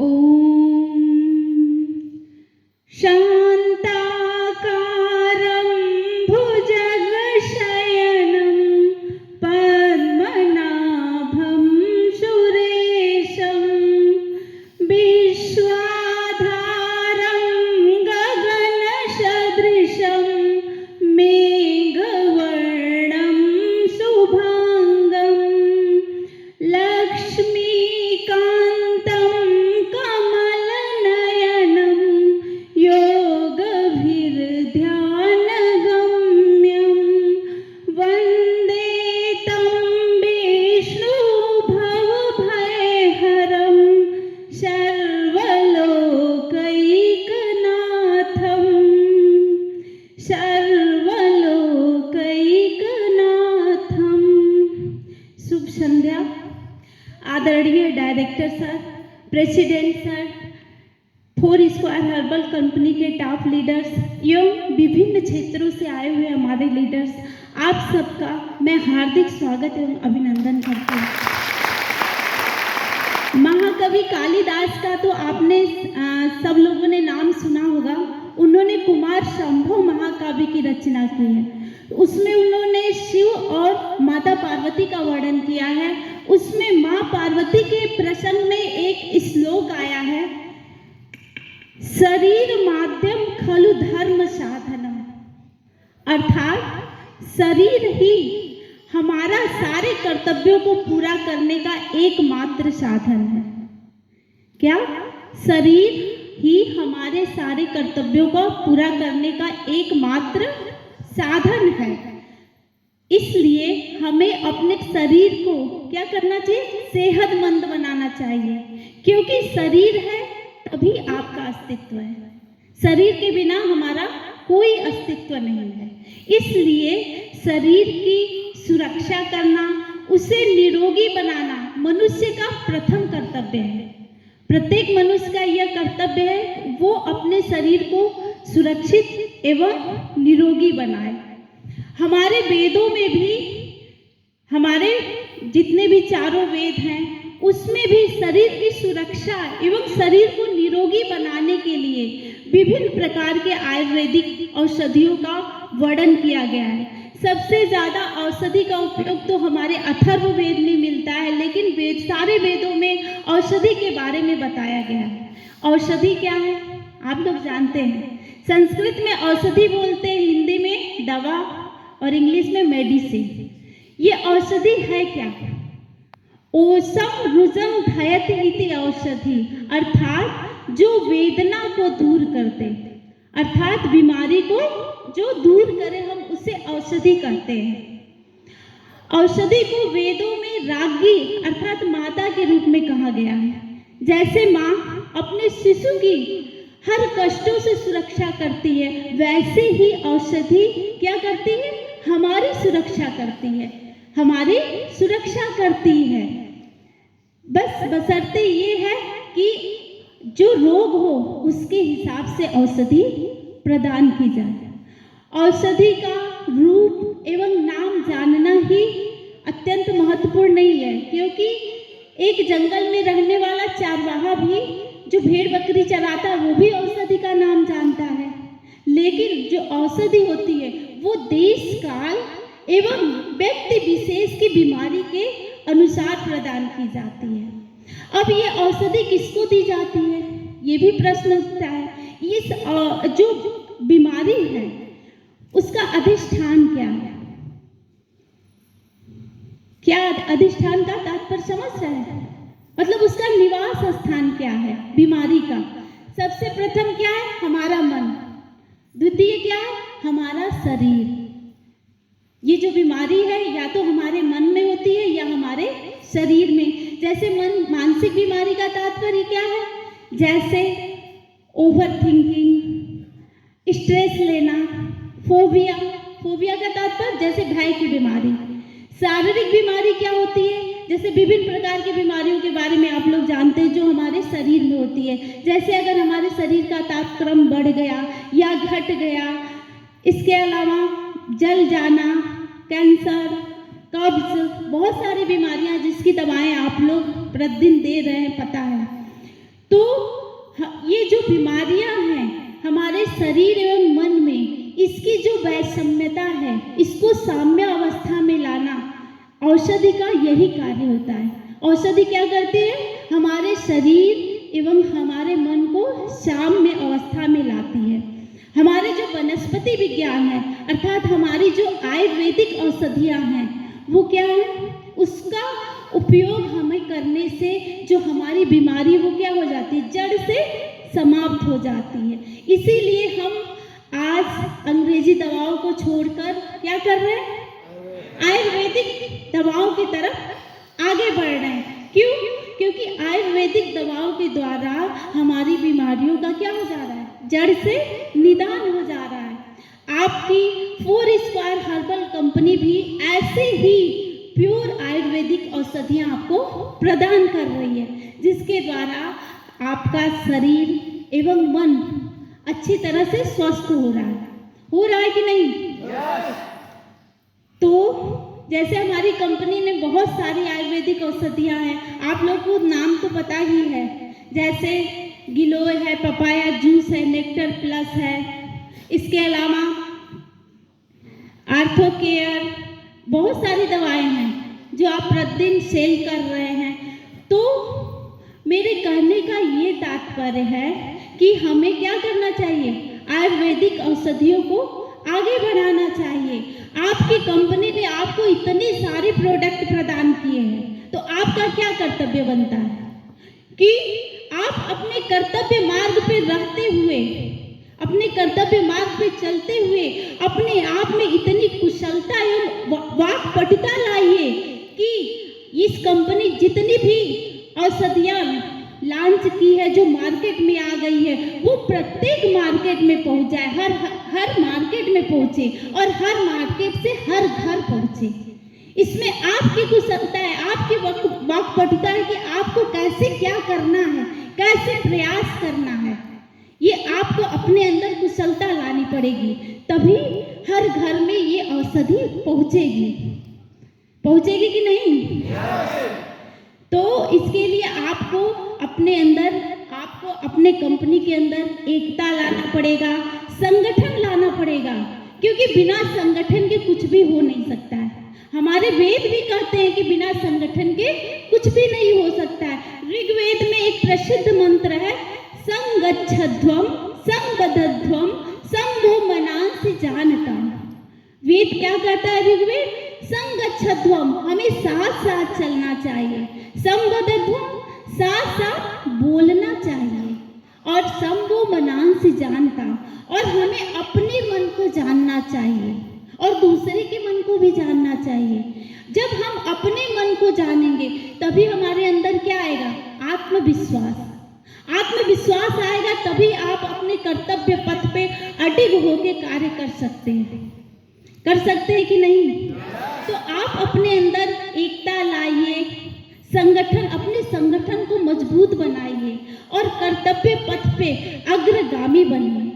ॐ शान्ताकारं भुजगशयनं पद्मनाभं सुरेशं विश्वाधारं गगनसदृशं मेघवर्णं शुभाङ्गं लक्ष्मीकान्तं कमलनयनं योगभिर्ध्यानगम्यं वन्दे तं विष्णुभवभयहरं सर्वलोकैकनाथं। शुभ संध्या। आदरणीय director sir, president sir, 4 square herbal company के टॉप लीडर्स एवं विभिन्न क्षेत्रों से आए हुए हमारे लीडर्स, आप सबका मैं हार्दिक स्वागत एवं अभिनंदन करती हूँ। महाकवि कालिदास का तो आपने सब लोगों ने नाम सुना होगा। उन्होंने कुमार संभव महाकाव्य की रचना की है। उसमें उन्होंने शिव और माता पार्वती का वर्णन किया है। उसमें माँ पार्वती के प्रसंग में एक श्लोक आया है, शरीर माध्यम खलु धर्म साधनम, अर्थात शरीर ही हमारा सारे कर्तव्यों को पूरा करने का एकमात्र साधन है। क्या? शरीर ही हमारे सारे कर्तव्यों को पूरा करने का एकमात्र साधन है। इसलिए हमें अपने शरीर को क्या करना चाहिए? सेहतमंद बनाना चाहिए, क्योंकि शरीर है तभी आपका अस्तित्व है। शरीर के बिना हमारा कोई अस्तित्व नहीं है। इसलिए शरीर की सुरक्षा करना, उसे निरोगी बनाना मनुष्य का प्रथम कर्तव्य है। प्रत्येक मनुष्य का यह कर्तव्य है, वो अपने शरीर को सुरक्षित एवं निरोगी बनाए। हमारे वेदों में भी, हमारे जितने भी चारों वेद हैं, उसमें भी शरीर की सुरक्षा एवं शरीर को निरोगी बनाने के लिए विभिन्न प्रकार के आयुर्वेदिक औषधियों का वर्णन किया गया है। सबसे ज़्यादा औषधि का उपयोग तो हमारे अथर्ववेद में मिलता है, लेकिन सारे वेदों में औषधि के बारे में बताया गया है। औषधि क्या है आप लोग जानते हैं। संस्कृत में औषधि बोलते हैं, हिंदी में दवा और इंग्लिश में मेडिसिन। ये औषधि है क्या? ओसम रुजम धयत इति औषधि, अर्थात जो वेदना को दूर करते, अर्थात बीमारी को जो दूर करे, हम उसे औषधि कहते हैं। औषधि को वेदों में राज्ञी अर्थात माता के रूप में कहा गया है। जैसे माँ अपने शिशु की हर कष्टों से सुरक्षा करती है, वैसे ही औषधि क्या करती है? हमारी सुरक्षा करती है, हमारी सुरक्षा करती है। बस बशर्ते ये है कि जो रोग हो उसके हिसाब से औषधि प्रदान की जाए। औषधि का रूप एवं नाम जानना ही अत्यंत महत्वपूर्ण नहीं है, क्योंकि एक जंगल में रहने वाला चारवाहा भी जो भेड़ बकरी चराता है वो भी औषधि का नाम जानता है। लेकिन जो औषधि होती है वो देश काल एवं व्यक्ति विशेष की बीमारी के अनुसार प्रदान की जाती है। अब ये औषधि किसको दी जाती है, ये भी प्रश्न उठता है। इस जो बीमारी है उसका अधिष्ठान क्या है? क्या अधिष्ठान का तात्पर्य समझ रहे हैं? मतलब उसका निवास स्थान क्या है बीमारी का? सबसे प्रथम क्या है? हमारा मन। द्वितीय क्या है? हमारा शरीर। ये जो बीमारी है या तो हमारे मन में होती है या हमारे शरीर में। जैसे मानसिक बीमारी का तात्पर्य क्या है? जैसे ओवर थिंकिंग, स्ट्रेस लेना, फोबिया। फोबिया का तात्पर्य जैसे भय की बीमारी। शारीरिक बीमारी क्या होती है? जैसे विभिन्न प्रकार की बीमारियों के बारे में आप लोग जानते हैं जो हमारे शरीर में होती है। जैसे अगर हमारे शरीर का तापक्रम बढ़ गया या घट गया, इसके अलावा जल जाना, कैंसर, कब्ज, बहुत सारी बीमारियां जिसकी दवाएं आप लोग प्रतिदिन दे रहे हैं, पता है। तो ये जो बीमारियां हैं हमारे शरीर एवं मन में, इसकी जो वैषम्यता है, इसको साम्य अवस्था में लाना औषधि का यही कार्य होता है। औषधि क्या करती है? हमारे शरीर एवं हमारे मन को साम्य अवस्था में लाती है। हमारे जो वनस्पति विज्ञान है अर्थात हमारी जो आयुर्वेदिक औषधियाँ हैं वो क्या है? उसका उपयोग हमें करने से जो हमारी बीमारी वो क्या हो जाती है? जड़ से समाप्त हो जाती है। इसीलिए हम आज अंग्रेजी दवाओं को छोड़कर क्या कर रहे हैं? आयुर्वेदिक दवाओं की तरफ आगे बढ़ रहे हैं। क्यों? क्योंकि आयुर्वेदिक दवाओं के द्वारा हमारी बीमारियों का क्या हो जा रहा है? जड़ से निदान हो जा रहा है। आपकी 4 स्क्वायर हर्बल कंपनी भी ऐसे ही प्योर आयुर्वेदिक औषधियाँ आपको प्रदान कर रही है, जिसके द्वारा आपका शरीर एवं मन अच्छी तरह से स्वस्थ हो रहा है कि नहीं? तो जैसे हमारी कंपनी ने बहुत सारी आयुर्वेदिक औषधियाँ हैं, आप लोग को नाम तो पता ही है, जैसे गिलोय है, पपाया जूस है, नेक्टर प्लस है, इसके अलावा आर्थो केयर, बहुत सारी दवाएं हैं जो आप प्रतिदिन सेल कर रहे हैं। तो मेरे कहने का ये तात्पर्य है कि हमें क्या करना चाहिए? आयुर्वेदिक औषधियों को आगे बढ़ाना चाहिए। आपकी कंपनी ने आपको इतने सारे प्रोडक्ट प्रदान किए हैं, तो आपका क्या कर्तव्य बनता है कि आप अपने कर्तव्य मार्ग पे रहते हुए, अपने कर्तव्य मार्ग पे चलते हुए अपने आप में इतनी कुशलता एवं वाक्पटुता लाइए कि इस कंपनी जितनी भी औषधियाँ लॉन्च की है, जो मार्केट में आ गई है, वो प्रत्येक मार्केट में पहुंच जाए, हर मार्केट में पहुंचे और हर मार्केट से हर घर पहुंचे। इसमें आपकी कुशलता है, आपकी वाक्पटुता है कि आपको कैसे क्या करना है, कैसे प्रयास करना है। ये आपको अपने अंदर कुशलता लानी पड़ेगी, तभी हर घर में ये औषधि पहुंचेगी कि नहीं? तो इसके लिए आपको अपने अंदर, आपको अपने कंपनी के अंदर एकता लाना पड़ेगा, संगठन लाना पड़ेगा, क्योंकि बिना संगठन के कुछ भी हो नहीं सकता है। हमारे वेद भी कहते हैं कि बिना संगठन के कुछ भी नहीं हो सकता है। ऋग्वेद में एक प्रसिद्ध मंत्र है, संगच्छध्वम संबद्धध्वम संभो मनांसि जानता। वेद क्या कहता है? ऋग्वेद संगच्छध्वम, हमें साथ साथ चलना चाहिए, संबद्धध्वम साथ साथ बोलना चाहिए, और संभो मनांसि जानता, और हमें अपने मन को जानना चाहिए और दूसरे के मन को भी जानना चाहिए। जब हम अपने मन को जानेंगे तभी हमारे अंदर क्या आएगा? आत्मविश्वास। आत्मविश्वास आएगा तभी आप अपने कर्तव्य पथ पे अडिग होकर कार्य कर सकते हैं कि नहीं? तो आप अपने अंदर एकता लाइए, संगठन, अपने संगठन को मजबूत बनाइए और कर्तव्य पथ पे अग्रगामी बनिए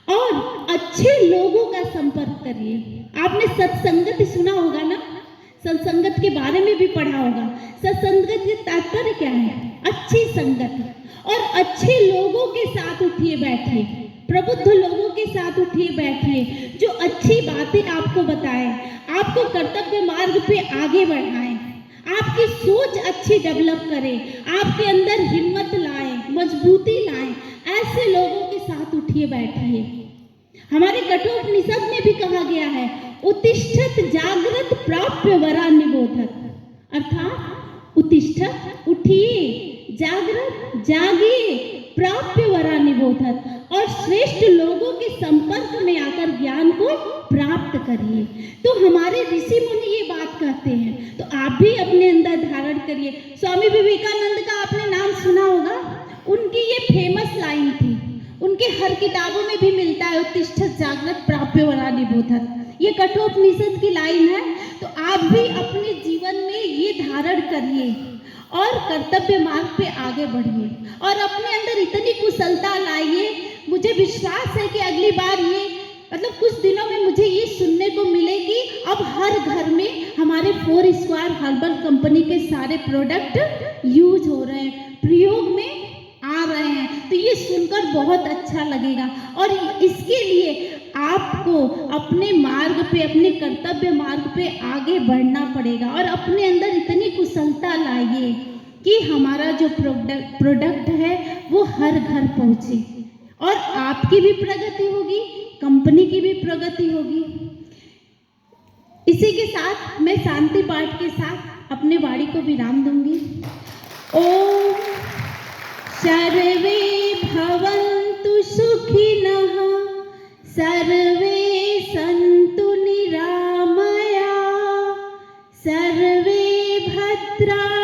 और अच्छे लोगों का संपर्क करिए। आपने सत्संगत सुना होगा ना, सत्संगत के बारे में भी पढ़ा होगा। सत्संगत के तात्पर्य क्या है? अच्छी संगत। और अच्छे लोगों के साथ उठिए बैठिए, प्रबुद्ध लोगों के साथ उठिए बैठिए, जो अच्छी बातें आपको बताएं, आपको कर्तव्य मार्ग पे आगे बढ़ाएं, आपकी सोच अच्छी डेवलप करें, आपके अंदर हिम्मत लाएं, मजबूती लाएं। ऐसे लोगों के साथ उठिए बैठिए। हमारे कठोपनिषद में भी कहा गया है, उत्तिष्ठत जागृत प्राप्य वरा निबोधत, अर्थात उत्तिष्ठत, उठिए, जागृत, जागिए, प्राप्य वरा निबोधत, और श्रेष्ठ लोगों के संपर्क में आकर ज्ञान को प्राप्त करिए। तो हमारे ऋषि मुनि ये बात कहते हैं, तो आप भी अपने अंदर धारण करिए। स्वामी विवेकानंद का आपने नाम सुना होगा, उनकी ये फेमस लाइन थी, उनके हर किताबों में भी मिलता है, उत्तिष्ठत जागृत प्राप्य वरा निबोधत। ये कठोपनिषद की लाइन है। तो आप भी अपने जीवन में ये धारण करिए और कर्तव्य मार्ग पे आगे बढ़िए और अपने अंदर इतनी कुशलता लाइए। मुझे विश्वास है कि अगली बार ये कुछ दिनों में मुझे ये सुनने को मिलेगी, अब हर घर में हमारे 4 स्क्वायर हर्बल कंपनी के सारे प्रोडक्ट यूज हो रहे हैं, प्रयोग में आ मुझे सुनकर बहुत अच्छा लगेगा। और इसके लिए आपको अपने मार्ग पे, अपने कर्तव्य मार्ग पे आगे बढ़ना पड़ेगा और अपने अंदर इतनी कुशलता लाइए कि हमारा जो प्रोडक्ट है वो हर घर पहुंचे और आपकी भी प्रगति होगी, कंपनी की भी प्रगति होगी। इसी के साथ मैं शांति पाठ के साथ अपने वाणी को विराम दूंगी। ओम सर्वे भवन्तु सुखिनः, सर्वे सन्तु निरामया, सर्वे भद्राणि